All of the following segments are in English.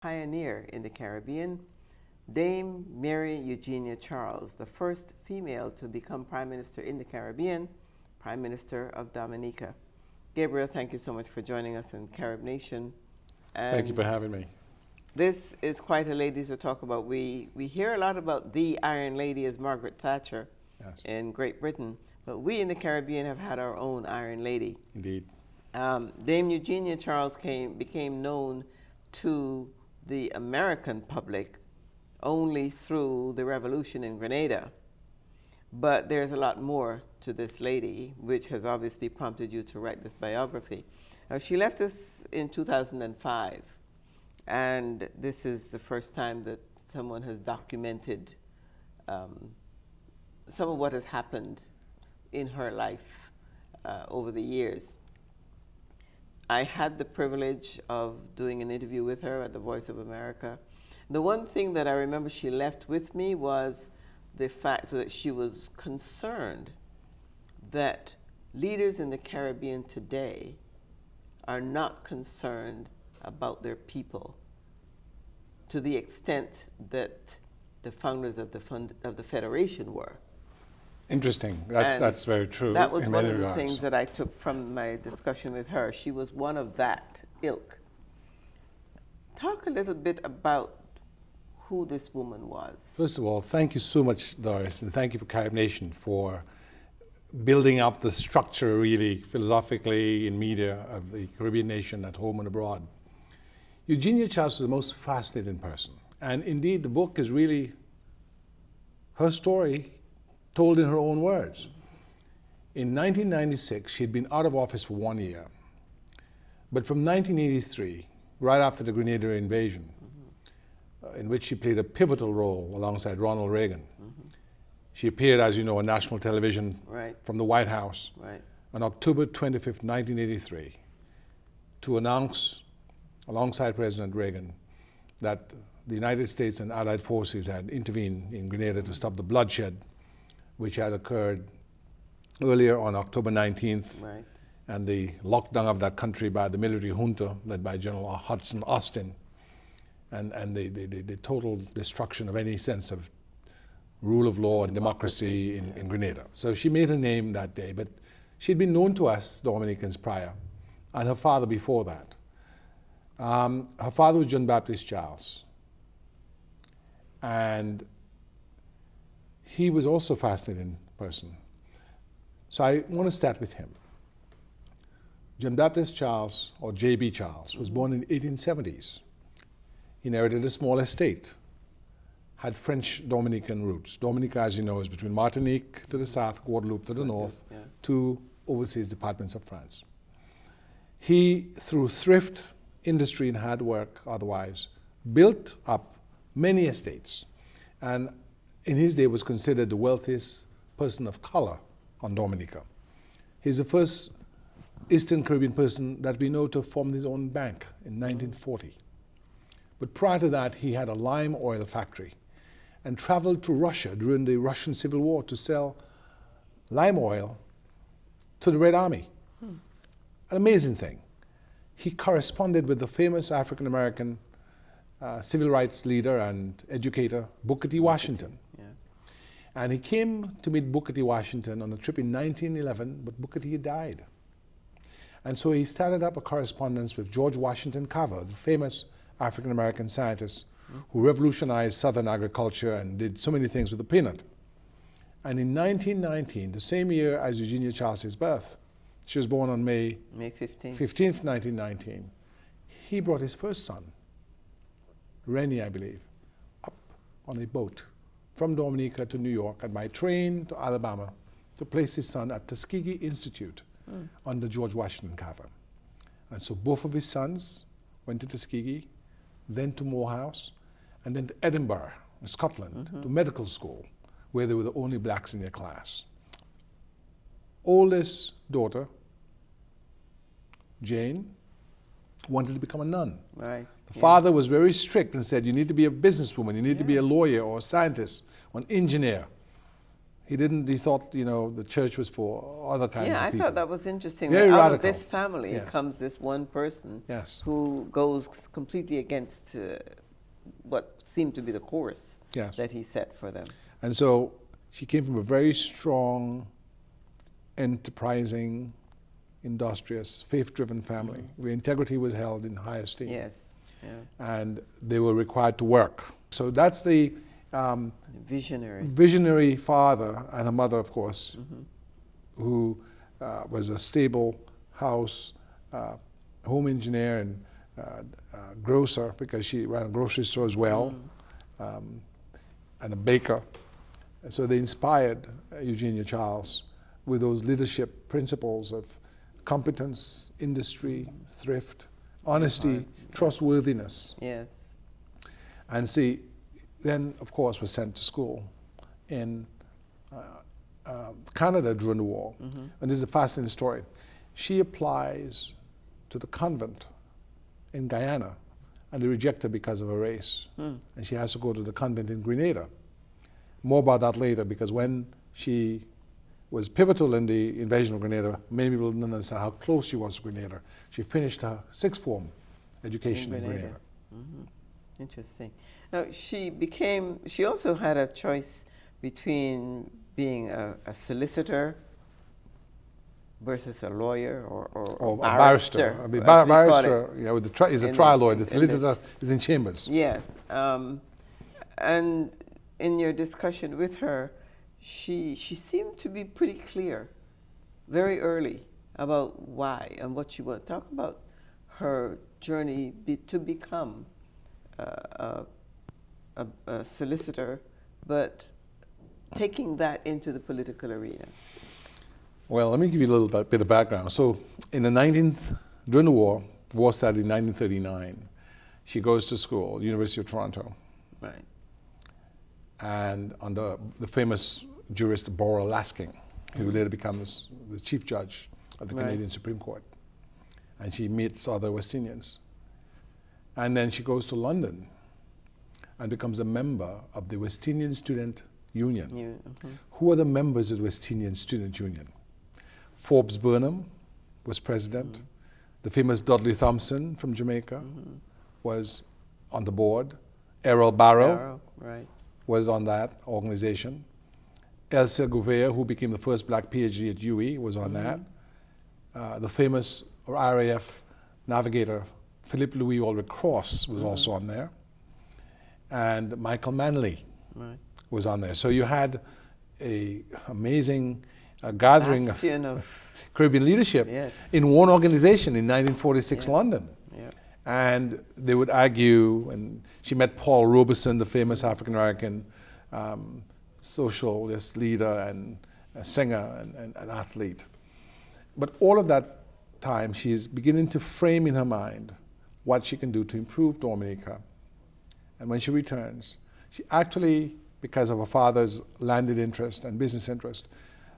pioneer in the Caribbean, Dame Mary Eugenia Charles, the first female to become Prime Minister in the Caribbean, Prime Minister of Dominica. Gabriel, thank you so much for joining us in CaribNation. Thank you for having me. This is quite a lady to talk about. We hear a lot about the Iron Lady as Margaret Thatcher in Great Britain, but we in the Caribbean have had our own Iron Lady. Indeed. Dame Eugenia Charles became known to the American public only through the revolution in Grenada. But there's a lot more to this lady, which has obviously prompted you to write this biography. She left us in 2005, and this is the first time that someone has documented some of what has happened in her life over the years. I had the privilege of doing an interview with her at the Voice of America. The one thing that I remember she left with me was the fact that she was concerned that leaders in the Caribbean today are not concerned about their people to the extent that the founders of the Federation were. Interesting. That's very true. That was one of the regards. things that I took from my discussion with her. She was one of that ilk. Talk a little bit about who this woman was. First of all, thank you so much, Doris, and thank you for CaribNation for building up the structure really philosophically in media of the Caribbean nation at home and abroad. Eugenia Charles was the most fascinating person. And indeed, the book is really her story told in her own words. In 1996, she had been out of office for 1 year. But from 1983, right after the Grenada invasion, in which she played a pivotal role alongside Ronald Reagan, she appeared, as you know, on national television from the White House on October 25th, 1983, to announce, alongside President Reagan, that the United States and Allied forces had intervened in Grenada to stop the bloodshed which had occurred earlier on October 19th, and the lockdown of that country by the military junta led by General Hudson Austin, and the total destruction of any sense of rule of law and democracy in Grenada. So she made her name that day, but she'd been known to us Dominicans prior, and her father before that. Her father was John Baptiste Charles, and he was also a fascinating person. So I want to start with him. John Baptiste Charles, or J.B. Charles, was born in the 1870s. He inherited a small estate, had French Dominican roots. Dominica, as you know, is between Martinique to the south, Guadeloupe to the north, two overseas departments of France. He, through thrift, industry, and hard work otherwise, built up many estates, and in his day was considered the wealthiest person of color on Dominica. He's the first Eastern Caribbean person that we know to have formed his own bank in 1940. But prior to that, he had a lime oil factory and traveled to Russia during the Russian Civil War to sell lime oil to the Red Army. An amazing thing. He corresponded with the famous African-American civil rights leader and educator, Booker T. Washington. And he came to meet Booker T. Washington on a trip in 1911, but Booker T. died. And so he started up a correspondence with George Washington Carver, the famous African-American scientist who revolutionized Southern agriculture and did so many things with the peanut. And in 1919, the same year as Eugenia Charles' birth, she was born on May 15th, 1919, he brought his first son, Rennie, I believe, up on a boat from Dominica to New York and by train to Alabama to place his son at Tuskegee Institute under George Washington Carver. And so both of his sons went to Tuskegee, then to Morehouse, and then to Edinburgh, Scotland, to medical school, where they were the only blacks in their class. Oldest daughter, Jane, wanted to become a nun. The father was very strict and said, you need to be a businesswoman, you need to be a lawyer or a scientist or an engineer. He didn't. He thought, the church was for other kinds of Yeah, I people. thought that was interesting. Very that out radical. of this family Yes. comes this one person Yes. who goes completely against what seemed to be the course Yes. that he set for them. And so she came from a very strong, enterprising, industrious, faith-driven family where integrity was held in high esteem. Yes, yeah. And they were required to work. So that's the visionary father and a mother, of course, who was a stable house home engineer and grocer, because she ran a grocery store as well, and a baker. So they inspired Eugenia Charles with those leadership principles of competence, industry, thrift, honesty, trustworthiness. Yes. And see, then, of course, was sent to school in Canada during the war. And this is a fascinating story. She applies to the convent in Guyana, and they reject her because of her race. And she has to go to the convent in Grenada. More about that later, because when she was pivotal in the invasion of Grenada, many people didn't understand how close she was to Grenada. She finished her sixth form education in Grenada. Interesting. Now, she also had a choice between being a solicitor versus a lawyer or a barrister. I mean, barrister, is a trial lawyer. The solicitor is in chambers. Yes. And in your discussion with her, she seemed to be pretty clear very early about why and what she wanted. Talk about her journey to become a solicitor, but taking that into the political arena. Well, let me give you a little bit of background. So during the war started in 1939, she goes to school, University of Toronto. Right. And under the famous jurist Bora Lasking, who later becomes the chief judge of the Canadian Supreme Court. And she meets other West Indians. And then she goes to London and becomes a member of the West Indian Student Union. Who are the members of the West Indian Student Union? Forbes Burnham was president. The famous Dudley Thompson from Jamaica was on the board. Errol Barrow was on that organization. Elsa Gouveia, who became the first black PhD at UE, was on that. The famous RAF navigator Philip Louis Ulrich Cross was also on there. And Michael Manley was on there. So you had an amazing gathering of Caribbean leadership in one organization in 1946 London. And they would argue, and she met Paul Robeson, the famous African-American socialist leader and a singer and an athlete. But all of that time, she is beginning to frame in her mind what she can do to improve Dominica. And when she returns, she actually, because of her father's landed interest and business interest,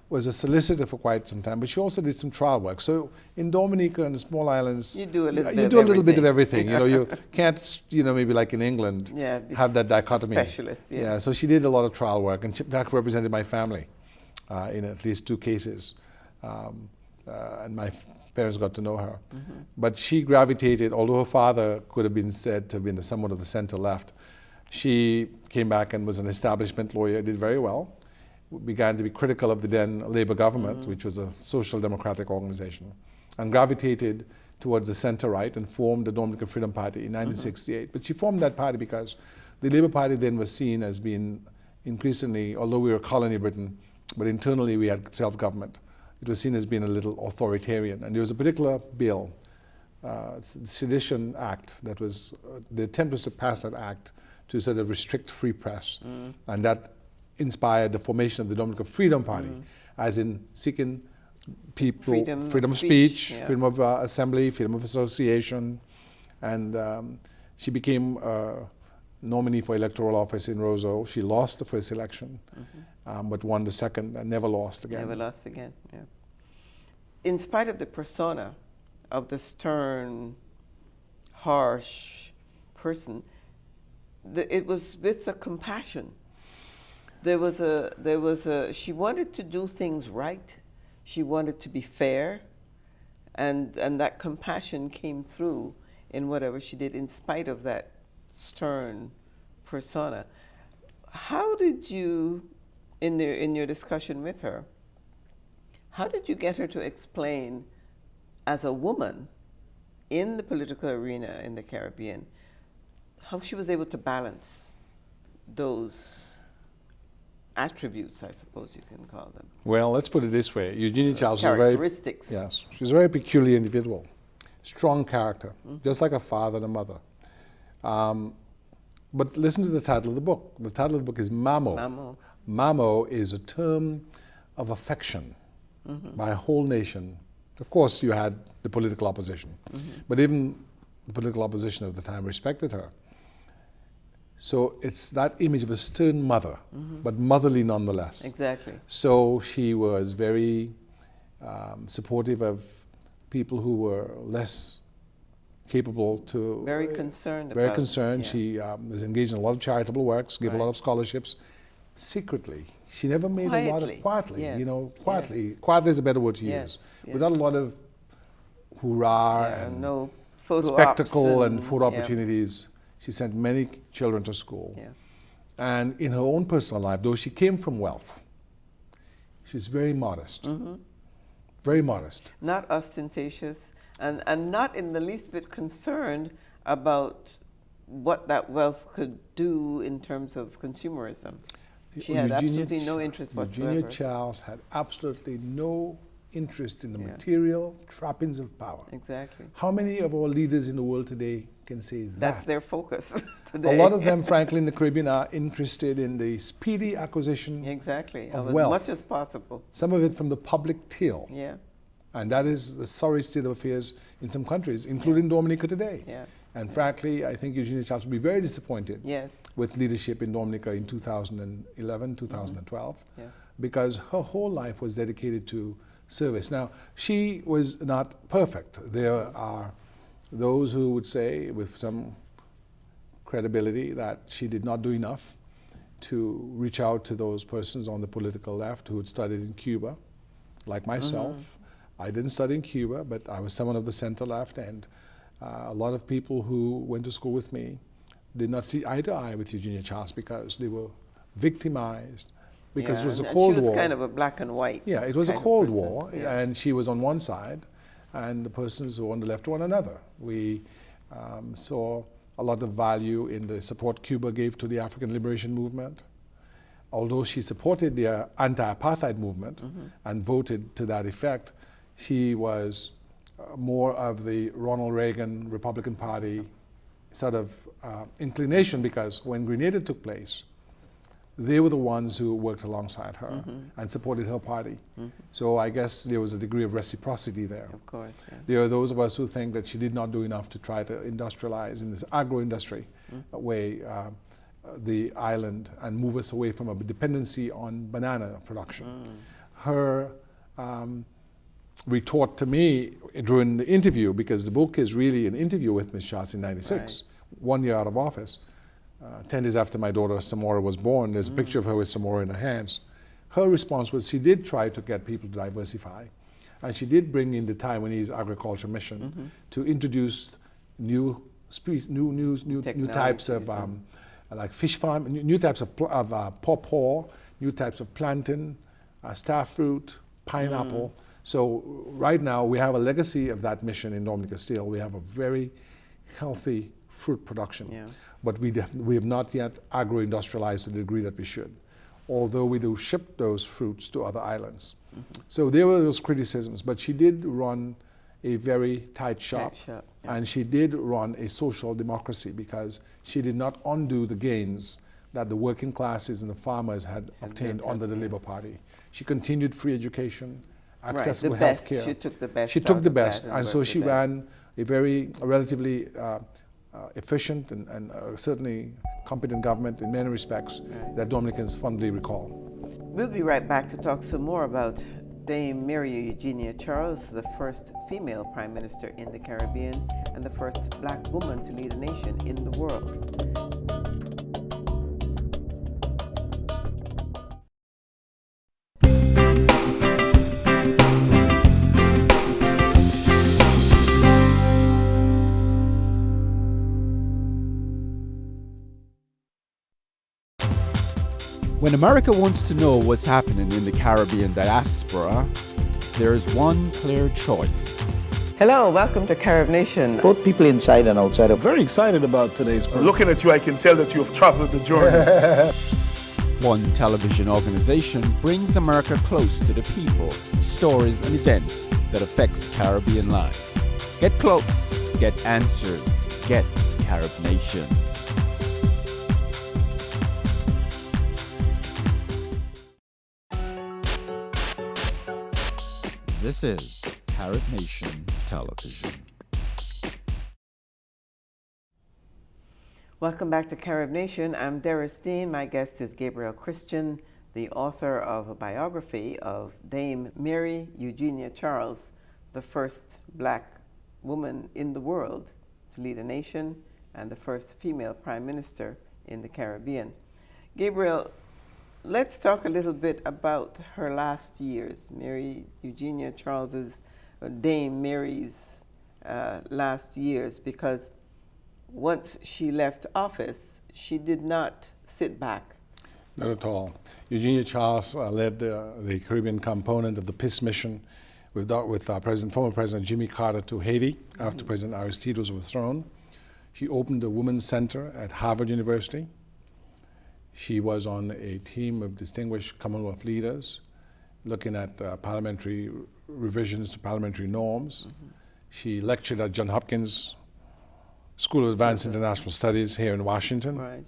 was a solicitor for quite some time, but she also did some trial work. So in Dominica and the small islands, you do a little bit of everything. You can't, maybe like in England, have that dichotomy. Specialist, so she did a lot of trial work, and she, in fact, represented my family in at least 2 cases. And my parents got to know her. But she gravitated, although her father could have been said to have been somewhat of the center left, she came back and was an establishment lawyer, did very well. Began to be critical of the then Labour government, which was a social democratic organization, and gravitated towards the center-right and formed the Dominican Freedom Party in 1968. But she formed that party because the Labour Party then was seen as being increasingly, although we were a colony of Britain, but internally we had self-government, it was seen as being a little authoritarian. And there was a particular bill, the Sedition Act, that was, the attempt was to pass that act to sort of restrict free press, and that inspired the formation of the Dominican Freedom Party, as in seeking people freedom of speech, freedom of assembly, freedom of association, and she became a nominee for electoral office in Roseau. She lost the first election, but won the second and never lost again. Never lost again, yeah. In spite of the persona of the stern, harsh person, it was with the compassion She wanted to do things right. She wanted to be fair, and that compassion came through in whatever she did, in spite of that stern persona. How did you, in your discussion with her, how did you get her to explain, as a woman in the political arena in the Caribbean, how she was able to balance those attributes, I suppose you can call them? Well, let's put it this way. Eugenia Charles was characteristics. Yes, she's a very peculiar individual. Strong character, just like a father and a mother. But listen to the title of the book. The title of the book is Mamo. Mamo. Mamo is a term of affection by a whole nation. Of course, you had the political opposition, but even the political opposition of the time respected her. So it's that image of a stern mother, but motherly nonetheless. Exactly. So she was very supportive of people who were less capable to... Very concerned Very about, concerned. yeah. She was engaged in a lot of charitable works, gave a lot of scholarships, secretly. She never made a lot of... Quietly, yes, you know, quietly. yes. Quietly is a better word to use. Without a lot of hoorah and no photo spectacle ops and photo opportunities. She sent many children to school. Yeah. And in her own personal life, though she came from wealth, she was very modest. Very modest. Not ostentatious, and not in the least bit concerned about what that wealth could do in terms of consumerism. She had absolutely no interest whatsoever. Eugenia Charles had absolutely no interest in the material trappings of power. Exactly. How many of our leaders in the world today can say that? That's their focus today. A lot of them, frankly, in the Caribbean are interested in the speedy acquisition of as wealth. much as possible. Some of it from the public till. Yeah. And that is the sorry state of affairs in some countries, including Dominica today. Yeah. And frankly, I think Eugenia Charles will be very disappointed Yes. with leadership in Dominica in 2011, 2012, because her whole life was dedicated to service. Now, she was not perfect. There are those who would say, with some credibility, that she did not do enough to reach out to those persons on the political left who had studied in Cuba, like myself. I didn't study in Cuba, but I was someone of the center left, and a lot of people who went to school with me did not see eye to eye with Eugenia Charles because they were victimized, because it was a Cold War. She was kind of a black and white. Yeah, it was a Cold War, and she was on one side, and the persons who were on the left were on another. We saw a lot of value in the support Cuba gave to the African liberation movement. Although she supported the anti-apartheid movement and voted to that effect, she was more of the Ronald Reagan Republican Party sort of inclination, because when Grenada took place, they were the ones who worked alongside her and supported her party. So I guess there was a degree of reciprocity there. Of course. Yeah. There are those of us who think that she did not do enough to try to industrialize in this agro-industry way the island and move us away from a dependency on banana production. Her retort to me during the interview, because the book is really an interview with Ms. Charles in '96, 1 year out of office, 10 days after my daughter Samora was born. There's a picture of her with Samora in her hands. Her response was she did try to get people to diversify, and she did bring in the Taiwanese agriculture mission to introduce new species, new types of like fish farm, new types of pawpaw, new types of plantain, star fruit, pineapple. So right now we have a legacy of that mission in Dominica still. We have a very healthy fruit production, but we have not yet agro-industrialized to the degree that we should, although we do ship those fruits to other islands. So there were those criticisms, but she did run a very tight shop, and she did run a social democracy, because she did not undo the gains that the working classes and the farmers had obtained under the Labour Party. She continued free education, accessible health care. She took the best. She took the best, and so she ran a very relatively efficient and certainly competent government in many respects that Dominicans fondly recall. We'll be right back to talk some more about Dame Mary Eugenia Charles, the first female prime minister in the Caribbean and the first black woman to lead a nation in the world. When America wants to know what's happening in the Caribbean diaspora, there is one clear choice. Hello, welcome to CaribNation. Both people inside and outside are very excited about today's program. Looking at you, I can tell that you have traveled the journey. One television organization brings America close to the people, stories, and events that affects Caribbean life. Get close, get answers, get CaribNation. This is CaribNation Television. Welcome back to CaribNation. I'm Dean. My guest is Gabriel Christian, the author of a biography of Dame Mary Eugenia Charles, the first black woman in the world to lead a nation and the first female prime minister in the Caribbean. Gabriel, let's talk a little bit about her last years, Mary Eugenia Charles's, Dame Mary's last years, because once she left office, she did not sit back. Not at all. Eugenia Charles led the Caribbean component of the Peace Mission with former President Jimmy Carter to Haiti after President Aristide was overthrown. She opened a women's center at Harvard University. She was on a team of distinguished Commonwealth leaders looking at parliamentary revisions to parliamentary norms. She lectured at Johns Hopkins School of Advanced International Studies here in Washington. Right.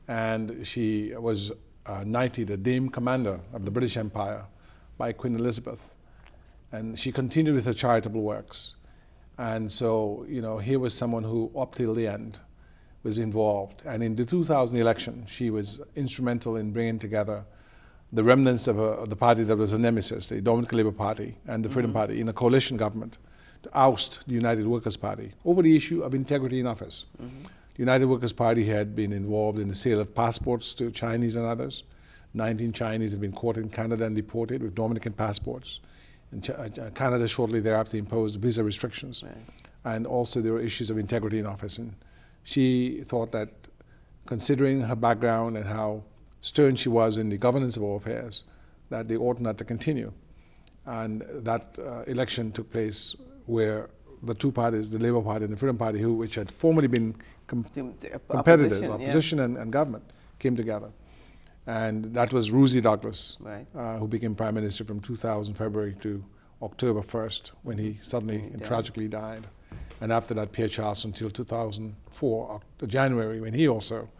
And she was knighted a Dame Commander of the British Empire by Queen Elizabeth. And she continued with her charitable works. And so, here was someone who, up till the end, was involved. And in the 2000 election, she was instrumental in bringing together the remnants of the party that was a nemesis, the Dominican Labour Party and the Freedom Party, in a coalition government to oust the United Workers' Party over the issue of integrity in office. The United Workers' Party had been involved in the sale of passports to Chinese and others. 19 Chinese had been caught in Canada and deported with Dominican passports. And Canada shortly thereafter imposed visa restrictions. Right. And also there were issues of integrity in office. And she thought that, considering her background and how stern she was in the governance of all affairs, that they ought not to continue. And that election took place where the two parties, the Labour Party and the Freedom Party, which had formerly been competitors, opposition and government, came together. And that was Rosie Douglas, Right. Who became Prime Minister from 2000 February to October 1st, when he suddenly and tragically died. And after that, Pierre Charles until 2004, January, when he also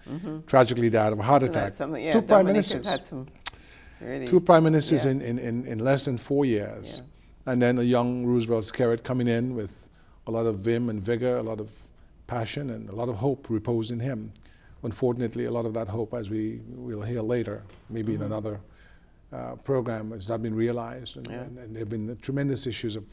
tragically died of a heart attack. Two prime ministers. Had some really, two prime ministers in less than 4 years. Yeah. And then a young Roosevelt Skerritt coming in with a lot of vim and vigor, a lot of passion, and a lot of hope reposed in him. Unfortunately, a lot of that hope, as we will hear later, maybe in another program, has not been realized. And there have been tremendous issues of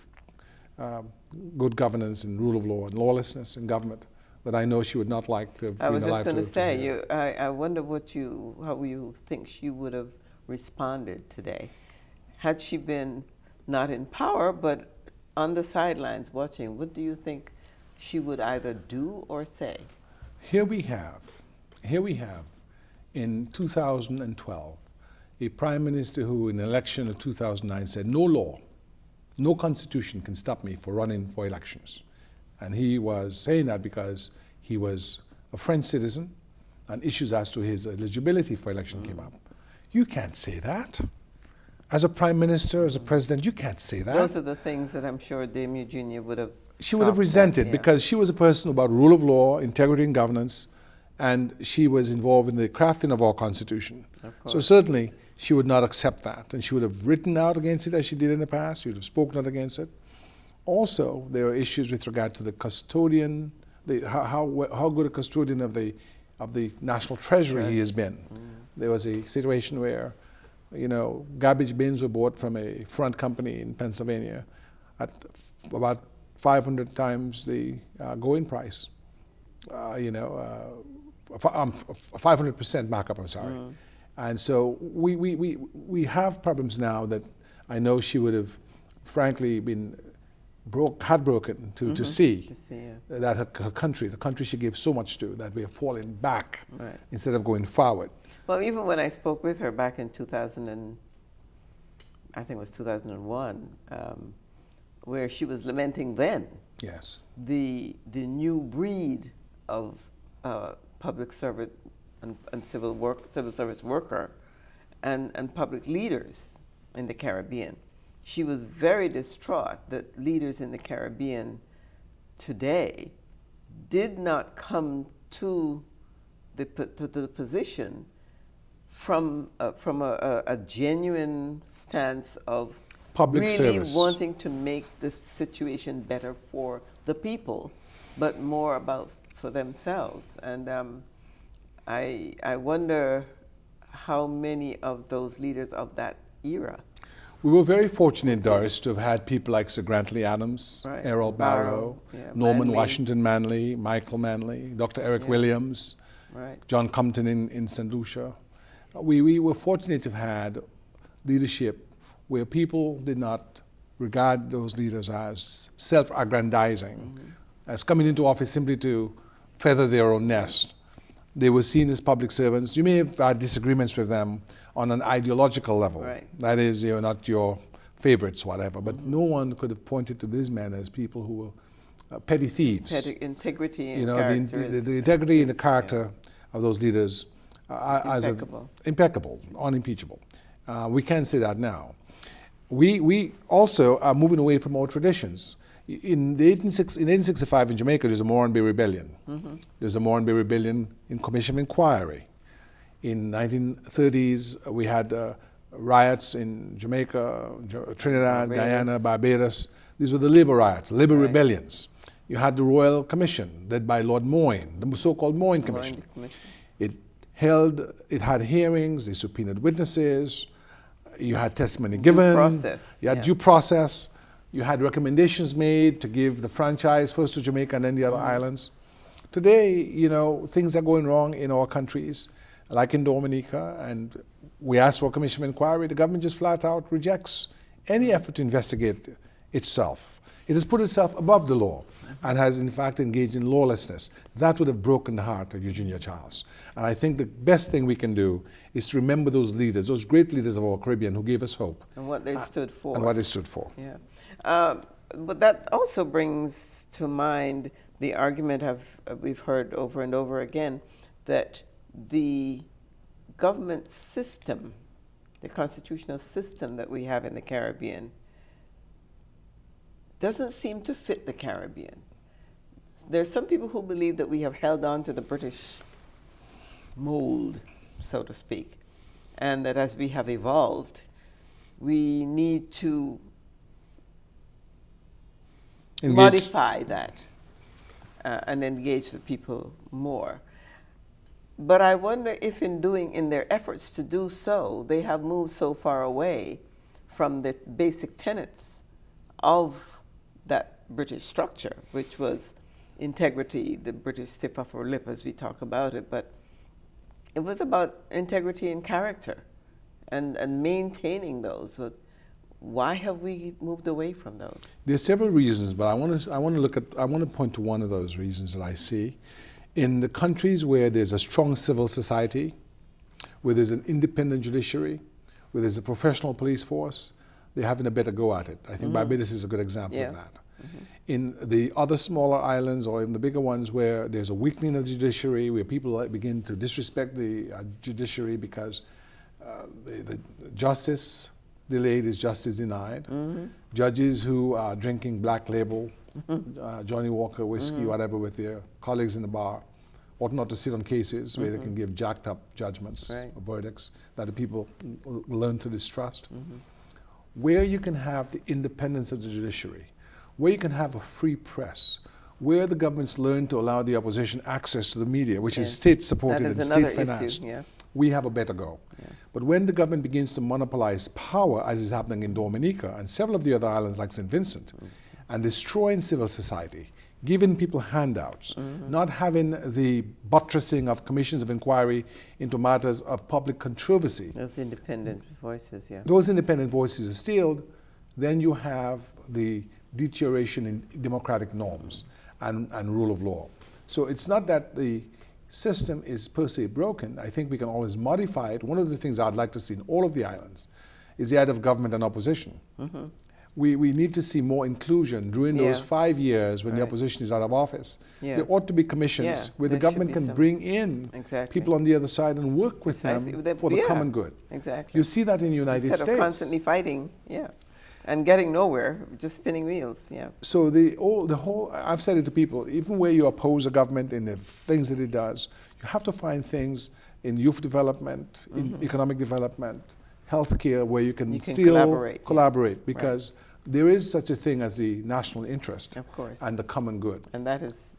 good governance and rule of law and lawlessness in government that I know she would not like to have been alive to. I was just going to say, I wonder how you think she would have responded today. Had she been not in power, but on the sidelines watching, what do you think she would either do or say? Here we have, in 2012, a prime minister who in the election of 2009 said, no law, no constitution can stop me for running for elections. And he was saying that because he was a French citizen and issues as to his eligibility for election came up. You can't say that. As a prime minister, as a president, you can't say that. Those are the things that I'm sure Dame Eugenia would have. She would have resented because she was a person about rule of law, integrity and governance, and she was involved in the crafting of our Constitution. So certainly she would not accept that, and she would have written out against it as she did in the past. She would have spoken out against it. Also, there are issues with regard to the custodian, how good a custodian of the national treasury he has been. There was a situation where, garbage bins were bought from a front company in Pennsylvania at about 500 times the going price. 500% markup, I'm sorry. And so we have problems now that I know she would have frankly been heartbroken to see To see, yeah. that her country, the country she gave so much to, that we are falling back Right. instead of going forward. Well, even when I spoke with her back in 2001, where she was lamenting then Yes. the new breed of public servant and civil service worker and public leaders in the Caribbean. She was very distraught that leaders in the Caribbean today did not come to the position from a genuine stance of Public really service. wanting to make the situation better for the people, but more about for themselves. And I wonder how many of those leaders of that era. We were very fortunate, Doris, to have had people like Sir Grantley Adams, Right. Errol Barrow, yeah, Norman Manley. Washington Manley, Michael Manley, Dr. Eric Yeah. Williams, Right. John Compton in St. Lucia. We were fortunate to have had leadership where people did not regard those leaders as self-aggrandizing, as coming into office simply to feather their own nest. They were seen as public servants. You may have had disagreements with them on an ideological level. Right. That is, not your favorites, whatever. But no one could have pointed to these men as people who were petty thieves. Integrity and The character is- integrity and the is, character of those leaders Impeccable. impeccable, unimpeachable. We can say that now. We also are moving away from our traditions. In 1865 in Jamaica, there's a Moran Bay Rebellion. There's a Moran Bay Rebellion in Commission of Inquiry. In 1930s, we had riots in Jamaica, Trinidad, Barbados. Guyana, Barbados. These were the labor riots, labor Right. rebellions. You had the Royal Commission, led by Lord Moyne, the so-called Moyne Commission. Moyne Commission. It had hearings, they subpoenaed witnesses, you had testimony given. process, You had yeah. due process. You had recommendations made to give the franchise first to Jamaica and then the other islands. Today, things are going wrong in our countries, like in Dominica, and we ask for a commission of inquiry. The government just flat out rejects any effort to investigate itself. It has put itself above the law and has in fact engaged in lawlessness. That would have broken the heart of Eugenia Charles. And I think the best thing we can do is to remember those leaders, those great leaders of our Caribbean who gave us hope. And what they stood for. And what they stood for. Yeah. But that also brings to mind the argument we've heard over and over again that the government system, the constitutional system that we have in the Caribbean, doesn't seem to fit the Caribbean. There's some people who believe that we have held on to the British mold, so to speak, and that as we have evolved, we need to modify that and engage the people more. But I wonder if in their efforts to do so, they have moved so far away from the basic tenets of that British structure, which was integrity, the British stiff upper lip as we talk about it, but it was about integrity and character and maintaining those. But why have we moved away from those? There's several reasons, but I want to point to one of those reasons that I see. In the countries where there's a strong civil society, where there's an independent judiciary, where there's a professional police force, they're having a better go at it. I think Barbados is a good example of that. In the other smaller islands or in the bigger ones where there's a weakening of the judiciary, where people begin to disrespect the judiciary because the justice delayed is justice denied. Judges who are drinking Black Label, Johnny Walker whiskey, whatever, with their colleagues in the bar, ought not to sit on cases where they can give jacked up judgments or verdicts that the people learn to distrust. Where you can have the independence of the judiciary, where you can have a free press, where the governments learn to allow the opposition access to the media, which is state-supported and state-financed, we have a better go. But when the government begins to monopolize power, as is happening in Dominica and several of the other islands like St. Vincent, and destroying civil society, giving people handouts, not having the buttressing of commissions of inquiry into matters of public controversy. Those independent voices, yeah. Those independent voices are stilled, then you have the deterioration in democratic norms and rule of law. So it's not that the system is per se broken. I think we can always modify it. One of the things I'd like to see in all of the islands is the idea of government and opposition. Mm-hmm. We need to see more inclusion during those Yeah. 5 years when the Right. opposition is out of office. Yeah. There ought to be commissions Yeah, where the there should government be can some. bring in Exactly. people on the other side and work with Precisely. them They- for the yeah, common good. Exactly. You see that in the United Instead States. of constantly fighting, yeah, and getting nowhere, just spinning wheels, yeah. So the whole, I've said it to people, even where you oppose a government in the things that it does, you have to find things in youth development, in economic development, healthcare, where you can can still collaborate, yeah. because there is such a thing as the national interest Of course. and the common good. And that is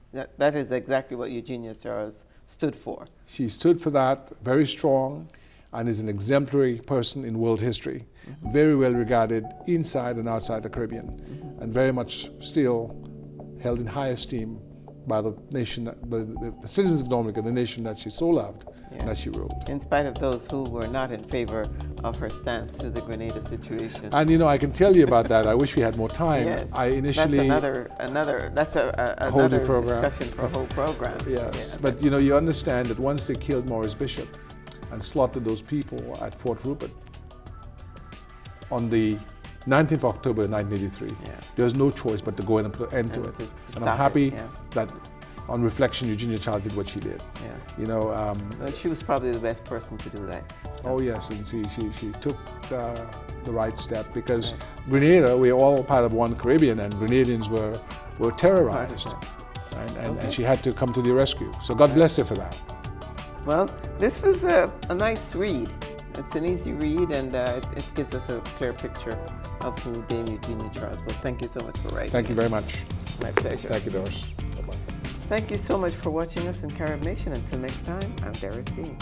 exactly what Eugenia Charles stood for. She stood for that, very strong, and is an exemplary person in world history, very well regarded inside and outside the Caribbean, and very much still held in high esteem by the nation, the citizens of Dominica, the nation that she so loved and that she ruled. In spite of those who were not in favor of her stance to the Grenada situation. And you know, I can tell you about that. I wish we had more time. Yes, I initially that's whole new another program. discussion for a whole program. Yes, Yeah, but you know, you understand that once they killed Maurice Bishop and slaughtered those people at Fort Rupert on the 19th of October 1983, there was no choice but to go in and put an end to it. to And stop I'm happy it, yeah. that on reflection, Eugenia Charles did what she did. Yeah. You know, Well, she was probably the best person to do that. oh yes, and she took the right step because Grenada, we're all part of one Caribbean, and Grenadians were terrorized. And she had to come to the rescue. So God bless her for that. Well, this was a nice read. It's an easy read, and it gives us a clear picture of who Dame Eugenia Charles was. Thank you so much for writing. Thank you very much. My pleasure. Thank you, Doris. Bye-bye. Thank you so much for watching us in CaribNation. Until next time, I'm Baptiste.